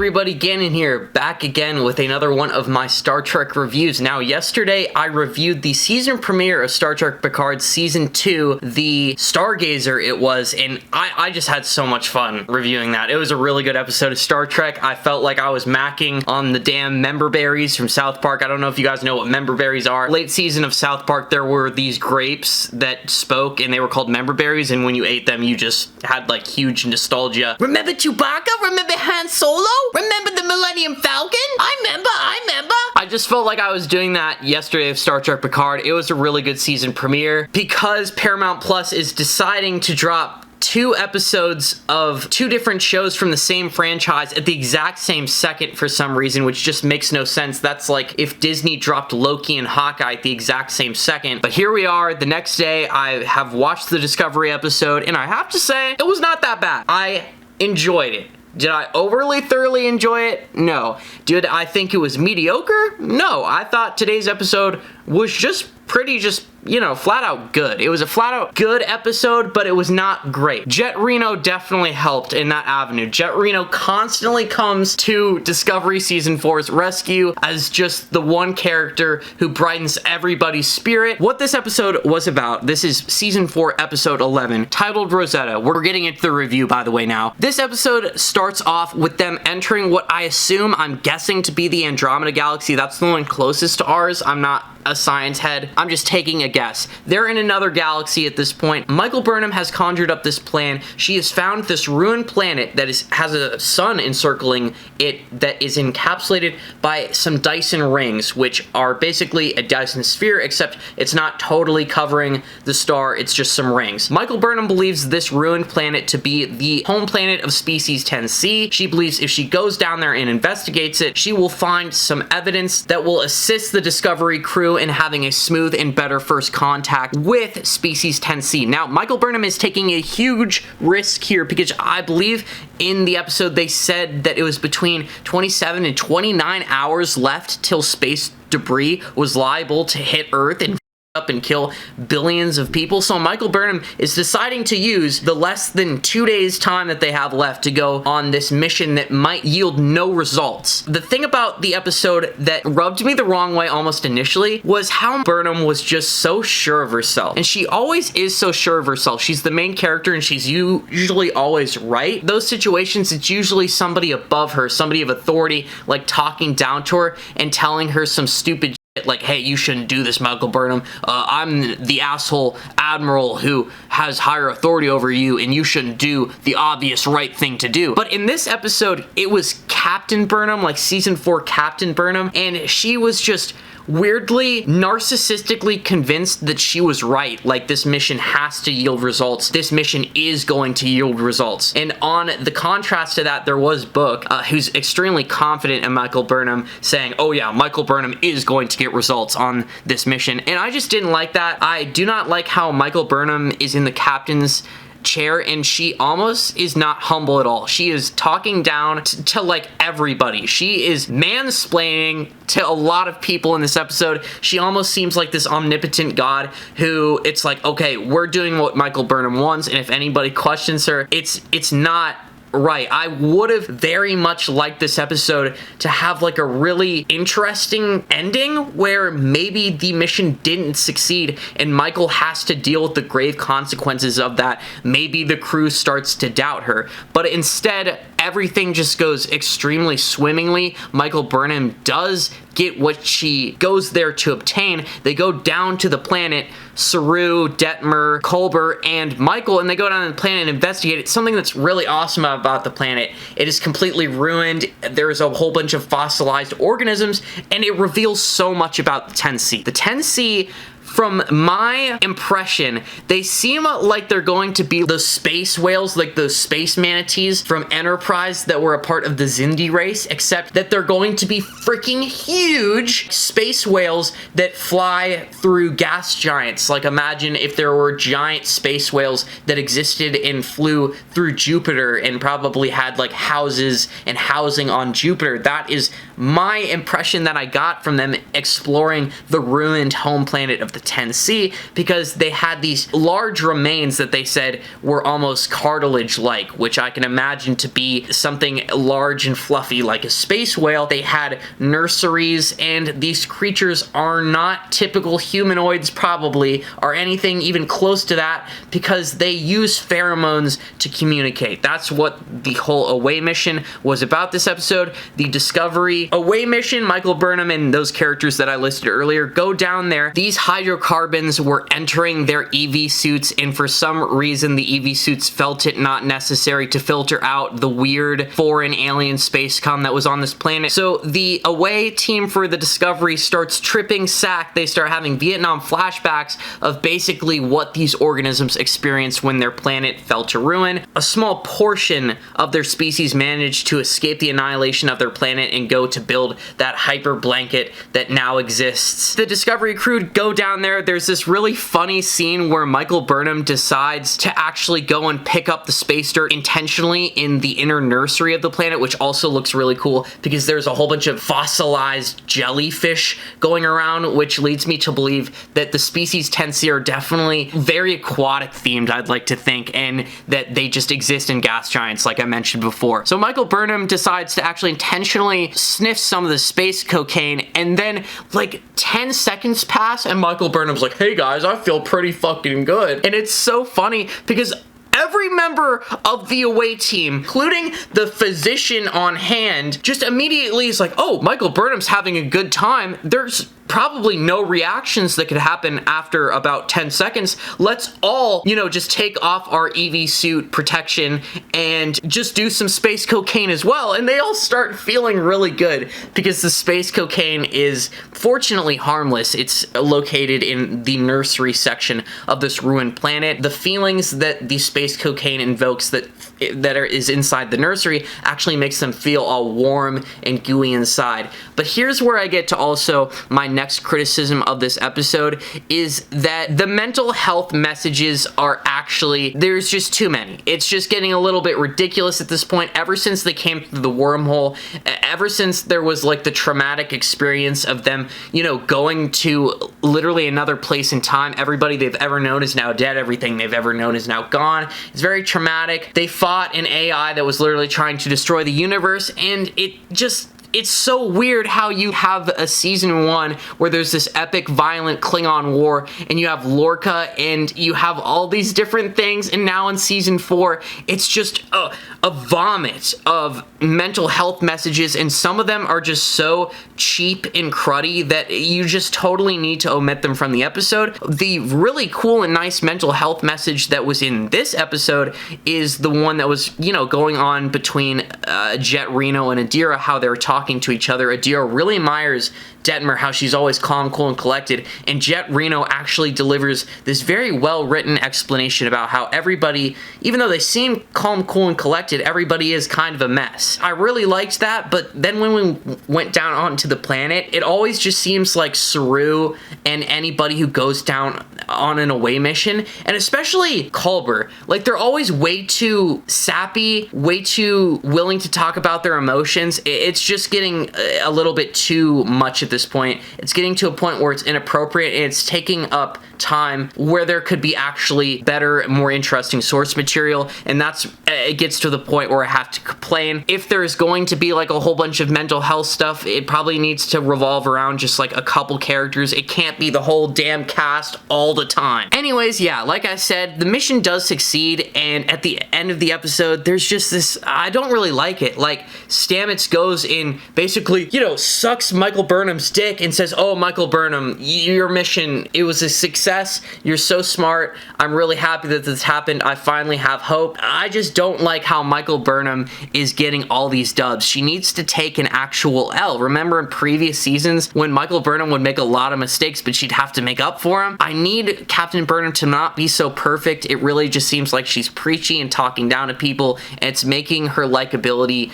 everybody, Gannon here, back again with another one of my Star Trek reviews. Now, yesterday I reviewed the season premiere of Star Trek Picard Season 2, the Stargazer it was, and I just had so much fun reviewing that. It was a really good episode of Star Trek. I felt like I was macking on the damn member berries from South Park. I don't know if you guys know what member berries are. Late season of South Park, there were these grapes that spoke, and they were called member berries, and when you ate them, you just had like huge nostalgia. Remember Chewbacca? Remember Han Solo? Remember the Millennium Falcon? I remember. I just felt like I was doing that yesterday of Star Trek Picard. It was a really good season premiere because Paramount Plus is deciding to drop 2 episodes of 2 different shows from the same franchise at the exact same second for some reason, which just makes no sense. That's like if Disney dropped Loki and Hawkeye at the exact same second. But here we are, the next day. I have watched the Discovery episode, and I have to say, it was not that bad. I enjoyed it. Did I overly thoroughly enjoy it? No. Did I think it was mediocre? No. I thought today's episode was just pretty flat out good. It was a flat out good episode, but it was not great. Jett Reno definitely helped in that avenue. Jett Reno constantly comes to Discovery Season 4's rescue as just the one character who brightens everybody's spirit. What this episode was about, this is Season 4, Episode 11, titled Rosetta. We're getting into the review, by the way, now. This episode starts off with them entering what I'm guessing to be the Andromeda Galaxy. That's the one closest to ours. I'm not a science head. I'm just taking a guess. They're in another galaxy at this point. Michael Burnham has conjured up this plan. She has found this ruined planet that has a sun encircling it that is encapsulated by some Dyson rings, which are basically a Dyson sphere, except it's not totally covering the star, it's just some rings. Michael Burnham believes this ruined planet to be the home planet of species 10C. She believes if she goes down there and investigates it, she will find some evidence that will assist the Discovery crew in having a smooth and better first contact with species 10C. Now, Michael Burnham is taking a huge risk here because I believe in the episode they said that it was between 27 and 29 hours left till space debris was liable to hit Earth and up and kill billions of people. So Michael Burnham is deciding to use the less than 2 days time that they have left to go on this mission that might yield no results. The thing about the episode that rubbed me the wrong way almost initially was how Burnham was just so sure of herself. And she always is so sure of herself. She's the main character and she's usually always right. Those situations, it's usually somebody above her, somebody of authority, like talking down to her and telling her some stupid like, hey, you shouldn't do this, Michael Burnham. I'm the asshole admiral who has higher authority over you, and you shouldn't do the obvious right thing to do. But in this episode, it was Captain Burnham, like Season 4 Captain Burnham, and she was just weirdly narcissistically convinced that she was right. Like, this mission has to yield results. This mission is going to yield results. And on the contrast to that, there was Book, who's extremely confident in Michael Burnham, saying, oh yeah, Michael Burnham is going to get results on this mission. And I just didn't like that. I do not like how Michael Burnham is in the captain's chair and she almost is not humble at all. She is talking down to like everybody. She is mansplaining to a lot of people in this episode. She almost seems like this omnipotent god who it's like, okay, we're doing what Michael Burnham wants, and if anybody questions her, it's not right. I would have very much liked this episode to have like a really interesting ending where maybe the mission didn't succeed and Michael has to deal with the grave consequences of that. Maybe the crew starts to doubt her, but instead everything just goes extremely swimmingly. Michael Burnham does get what she goes there to obtain. They go down to the planet, Saru, Detmer, Culber, and Michael, and they go down to the planet and investigate it. Something that's really awesome about the planet, it is completely ruined. There's a whole bunch of fossilized organisms, and it reveals so much about the 10C. The 10C, from my impression, they seem like they're going to be those space whales, like those space manatees from Enterprise that were a part of the Xindi race, except that they're going to be freaking huge space whales that fly through gas giants. Like, imagine if there were giant space whales that existed and flew through Jupiter and probably had like houses and housing on Jupiter. That is my impression that I got from them exploring the ruined home planet of the 10C, because they had these large remains that they said were almost cartilage-like, which I can imagine to be something large and fluffy like a space whale. They had nurseries, and these creatures are not typical humanoids, probably, or anything even close to that, because they use pheromones to communicate. That's what the whole away mission was about this episode. The Discovery away mission, Michael Burnham and those characters that I listed earlier go down there. These hydrocarbons were entering their EV suits, and for some reason the EV suits felt it not necessary to filter out the weird foreign alien space scum that was on this planet. So the away team for the Discovery starts tripping sack. They start having Vietnam flashbacks of basically what these organisms experienced when their planet fell to ruin. A small portion of their species managed to escape the annihilation of their planet and go to build that hyper blanket that now exists. The Discovery crew go down there. There's this really funny scene where Michael Burnham decides to actually go and pick up the space dirt intentionally in the inner nursery of the planet, which also looks really cool because there's a whole bunch of fossilized jellyfish going around, which leads me to believe that the species 10C are definitely very aquatic themed, I'd like to think, and that they just exist in gas giants like I mentioned before. So Michael Burnham decides to actually intentionally sniff some of the space cocaine, and then like 10 seconds pass and Michael Burnham's like, hey guys, I feel pretty fucking good. And it's so funny because every member of the away team, including the physician on hand, just immediately is like, oh, Michael Burnham's having a good time. There's probably no reactions that could happen after about 10 seconds. Let's all, you know, just take off our EV suit protection and just do some space cocaine as well. And they all start feeling really good because the space cocaine is fortunately harmless. It's located in the nursery section of this ruined planet. The feelings that the space cocaine invokes is inside the nursery actually makes them feel all warm and gooey inside. But here's where I get to also my next criticism of this episode, is that the mental health messages are actually, there's just too many. It's just getting a little bit ridiculous at this point. Ever since they came through the wormhole, ever since there was like the traumatic experience of them, you know, going to literally another place in time, everybody they've ever known is now dead, everything they've ever known is now gone. It's very traumatic. They fought an AI that was literally trying to destroy the universe, and it's so weird how you have a season 1 where there's this epic violent Klingon war, and you have Lorca, and you have all these different things, and now in season 4 it's just a vomit of mental health messages, and some of them are just so cheap and cruddy that you just totally need to omit them from the episode. The really cool and nice mental health message that was in this episode is the one that was, you know, going on between Jett Reno and Adira, how they're talking to each other. Adira really admires Detmer, how she's always calm, cool, and collected, and Jett Reno actually delivers this very well-written explanation about how everybody, even though they seem calm, cool, and collected, everybody is kind of a mess. I really liked that, but then when we went down onto the planet, it always just seems like Saru and anybody who goes down on an away mission, and especially Culber, like they're always way too sappy, way too willing to talk about their emotions. It's just getting a little bit too much at this point. It's getting to a point where it's inappropriate, and it's taking up time where there could be actually better, more interesting source material, and it gets to the point where I have to complain. If there's going to be like a whole bunch of mental health stuff, it probably needs to revolve around just like a couple characters. It can't be the whole damn cast all the time. Anyways, yeah, like I said, the mission does succeed, and at the end of the episode, there's just this, I don't really like it. Like, Stamets goes in, basically, you know, sucks Michael Burnham's dick and says, oh, Michael Burnham, your mission, it was a success. You're so smart. I'm really happy that this happened. I finally have hope. I just don't like how Michael Burnham is getting all these dubs. She needs to take an actual L. Remember in previous seasons when Michael Burnham would make a lot of mistakes, but she'd have to make up for them? I need Captain Burnham to not be so perfect. It really just seems like she's preachy and talking down to people, and it's making her likability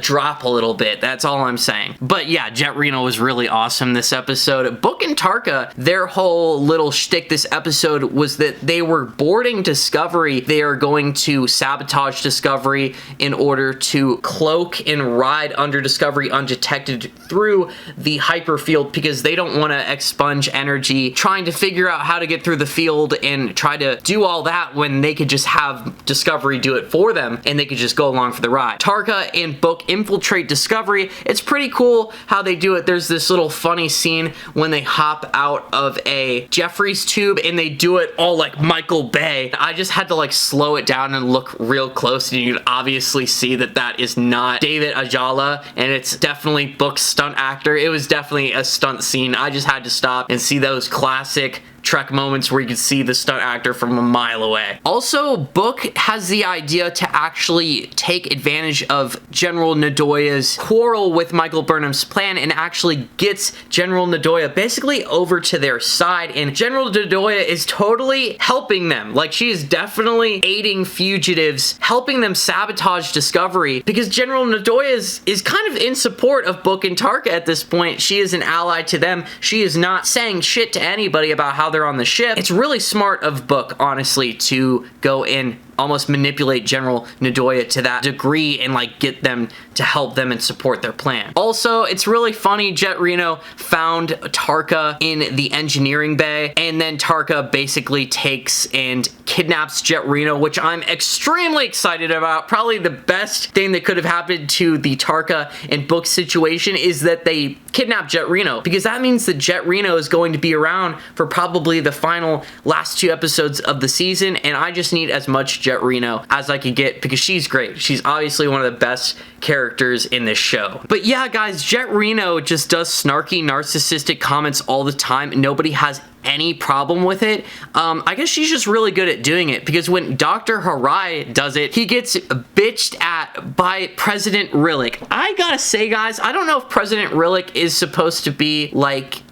drop a little bit. That's all I'm saying. But yeah, Jett Reno was really awesome this episode. Book and Tarka, their whole little shtick this episode was that they were boarding Discovery. They are going to sabotage Discovery in order to cloak and ride under Discovery undetected through the hyperfield, because they don't want to expunge energy trying to figure out how to get through the field and try to do all that when they could just have Discovery do it for them and they could just go along for the ride. Tarka and Book infiltrate Discovery. It's pretty cool how they do it. There's this little funny scene when they hop out of a Jeffries tube and they do it all like Michael Bay. I just had to like slow it down and look real close, and you can obviously see that that is not David Ajala, and it's definitely Book's stunt actor. It was definitely a stunt scene. I just had to stop and see those classic Trek moments where you can see the stunt actor from a mile away. Also, Book has the idea to actually take advantage of General Nadoya's quarrel with Michael Burnham's plan and actually gets General Nadoya basically over to their side, and General Nadoya is totally helping them. Like, she is definitely aiding fugitives, helping them sabotage Discovery, because General Nadoya is kind of in support of Book and Tarka at this point. She is an ally to them. She is not saying shit to anybody about how they're on the ship. It's really smart of Book, honestly, to go in almost manipulate General Nadoya to that degree and like get them to help them and support their plan. Also, it's really funny, Jett Reno found Tarka in the engineering bay, and then Tarka basically takes and kidnaps Jett Reno, which I'm extremely excited about. Probably the best thing that could have happened to the Tarka and Book situation is that they kidnap Jett Reno, because that means that Jett Reno is going to be around for probably the final last 2 episodes of the season, and I just need as much Jett Reno as I could get, because she's great. She's obviously one of the best characters in this show. But yeah, guys, Jett Reno just does snarky, narcissistic comments all the time. Nobody has any problem with it. I guess she's just really good at doing it, because when Dr. Harai does it, he gets bitched at by President Rillick. I gotta say, guys, I don't know if President Rillick is supposed to be like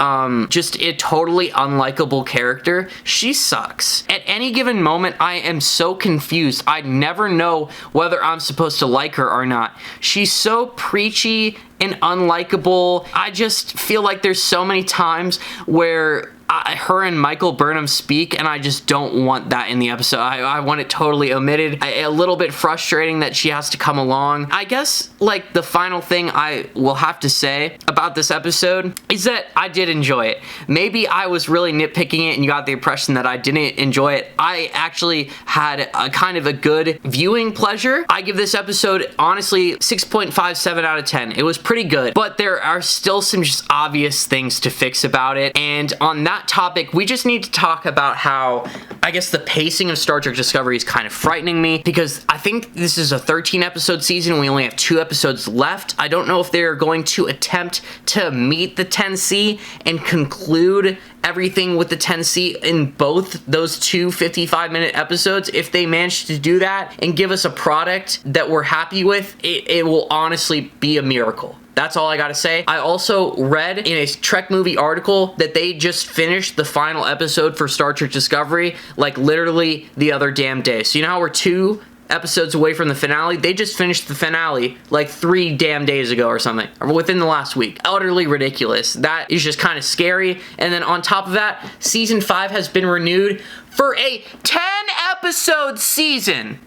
just a totally unlikable character. She sucks. At any given moment, I am so confused. I never know whether I'm supposed to like her or not. She's so preachy and unlikable. I just feel like there's so many times where her and Michael Burnham speak, and I just don't want that in the episode. I want it totally omitted. A little bit frustrating that she has to come along. I guess, like, the final thing I will have to say about this episode is that I did enjoy it. Maybe I was really nitpicking it and you got the impression that I didn't enjoy it. I actually had a kind of a good viewing pleasure. I give this episode, honestly, 6.57 out of 10. It was pretty good, but there are still some just obvious things to fix about it, and on that topic, we just need to talk about how, I guess, the pacing of Star Trek Discovery is kind of frightening me, because I think this is a 13 episode season. We only have 2 episodes left. I don't know if they're going to attempt to meet the 10C and conclude everything with the 10C in both those 2 55-minute episodes. If they manage to do that and give us a product that we're happy with, it will honestly be a miracle. That's all I gotta say. I also read in a Trek movie article that they just finished the final episode for Star Trek Discovery, like literally the other damn day. So you know how we're 2 episodes away from the finale? They just finished the finale like 3 damn days ago or something, or within the last week. Utterly ridiculous. That is just kind of scary. And then on top of that, season 5 has been renewed for a 10 episode season.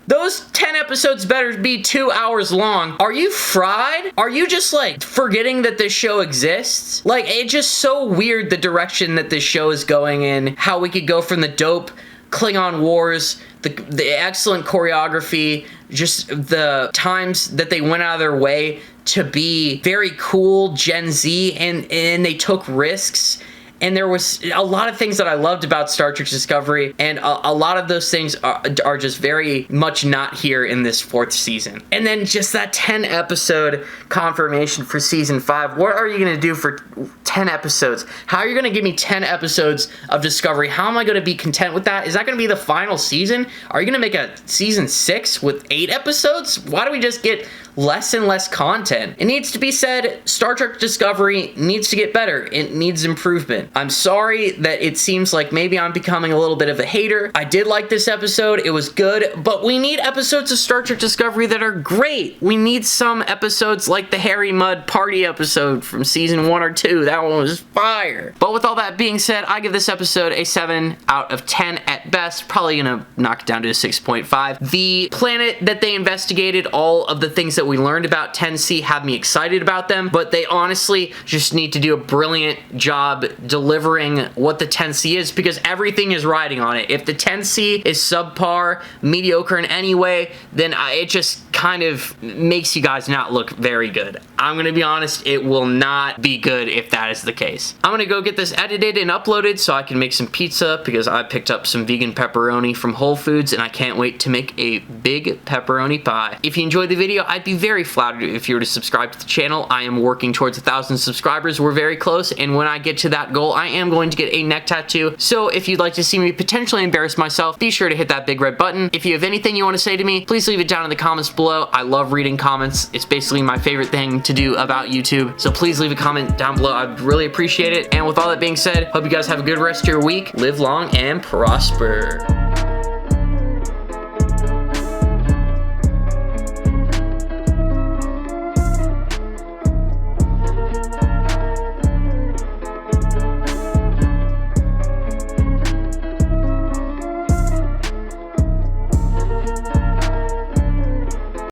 Those 10 episodes better be 2 hours long. Are you fried? Are you just like forgetting that this show exists? Like, it's just so weird the direction that this show is going in. How we could go from the dope Klingon Wars, the excellent choreography, just the times that they went out of their way to be very cool Gen Z, and they took risks. And there was a lot of things that I loved about Star Trek Discovery, and a lot of those things are just very much not here in this 4th season. And then just that 10 episode confirmation for season 5. What are you going to do for 10 episodes? How are you going to give me 10 episodes of Discovery? How am I going to be content with that? Is that going to be the final season? Are you going to make a season 6 with 8 episodes? Why don't we just get less and less content. It needs to be said, Star Trek Discovery needs to get better. It needs improvement. I'm sorry that it seems like maybe I'm becoming a little bit of a hater. I did like this episode. It was good, but we need episodes of Star Trek Discovery that are great. We need some episodes like the Harry Mudd party episode from season 1 or 2. That one was fire. But with all that being said, I give this episode a 7 out of 10 at best. Probably gonna knock it down to a 6.5. The planet that they investigated, all of the things that we learned about 10C have me excited about them, but they honestly just need to do a brilliant job delivering what the 10C is, because everything is riding on it. If the 10C is subpar, mediocre in any way, then it just kind of makes you guys not look very good. I'm gonna be honest, it will not be good if that is the case. I'm gonna go get this edited and uploaded so I can make some pizza, because I picked up some vegan pepperoni from Whole Foods and I can't wait to make a big pepperoni pie. If you enjoyed the video, I'd be very flattered if you were to subscribe to the channel. I am working towards 1,000 subscribers. We're very close, and when I get to that goal, I am going to get a neck tattoo. So if you'd like to see me potentially embarrass myself, be sure to hit that big red button. If you have anything you want to say to me, please leave it down in the comments below. I love reading comments. It's basically my favorite thing to do about YouTube. So please leave a comment down below. I'd really appreciate it. And with all that being said, hope you guys have a good rest of your week. Live long and prosper.